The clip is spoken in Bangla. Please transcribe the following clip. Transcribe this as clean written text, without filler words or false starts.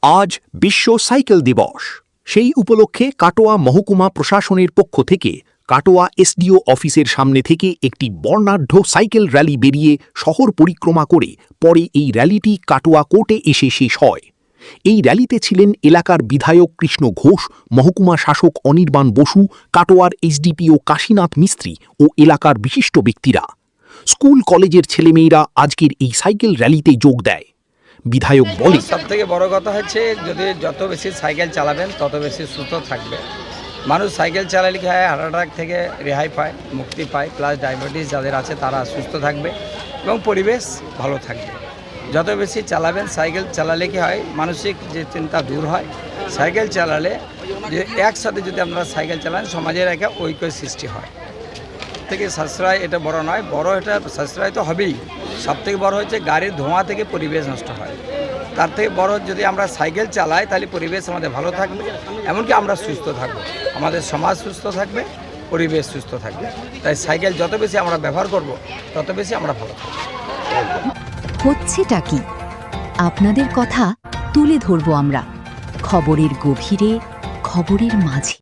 আজ বিশ্ব সাইকেল দিবস। সেই উপলক্ষে কাটোয়া মহকুমা প্রশাসনের পক্ষ থেকে কাটোয়া এসডিও অফিসের সামনে থেকে একটি বর্ণাঢ্য সাইকেল র্যালি বেরিয়ে শহর পরিক্রমা করে পরে এই র্যালিটি কাটোয়া কোর্টে এসে শেষ হয়। এই র্যালিতে ছিলেন এলাকার বিধায়ক কৃষ্ণ ঘোষ, মহকুমা শাসক অনির্বাণ বসু, কাটোয়ার এসডিপিও কাশীনাথ মিস্ত্রি ও এলাকার বিশিষ্ট ব্যক্তিরা। স্কুল কলেজের ছেলেমেয়েরা আজকের এই সাইকেল র্যালিতে যোগ দেয়। বিধায়ক বলেন, সবথেকে বড় কথা হচ্ছে যদি যত বেশি সাইকেল চালাবেন তত বেশি সুস্থ থাকবে। মানুষ সাইকেল চালালে কি হয়, হার্ট অ্যাটাক থেকে রেহাই পায়, মুক্তি পায়, প্লাস ডায়াবেটিস যাদের আছে তারা সুস্থ থাকবে এবং পরিবেশ ভালো থাকবে। যত বেশি চালাবেন, সাইকেল চালালে কি হয়, মানসিক যে চিন্তা দূর হয়। সাইকেল চালালে যে একসাথে যদি আপনারা সাইকেল চালান, সমাজের একটা ঐক্য সৃষ্টি হয়। থেকে সাশ্রয় এটা বড় নয়, বড় এটা সাশ্রয় তো হবেই। সবথেকে বড় হচ্ছে গাড়ির ধোঁয়া থেকে পরিবেশ নষ্ট হয়। তার থেকে বড় যদি আমরা সাইকেল চালাই তাহলে পরিবেশ আমাদের ভালো থাকবে, এমনকি আমরা সুস্থ থাকবো, আমাদের সমাজ সুস্থ থাকবে, পরিবেশ সুস্থ থাকবে। তাই সাইকেল যত বেশি আমরা ব্যবহার করব তত বেশি আমরা ভালো থাকবো। হচ্ছেটা কি আপনাদের কথা তুলে ধরবো আমরা, খবরের গভীরে, খবরের মাঝে।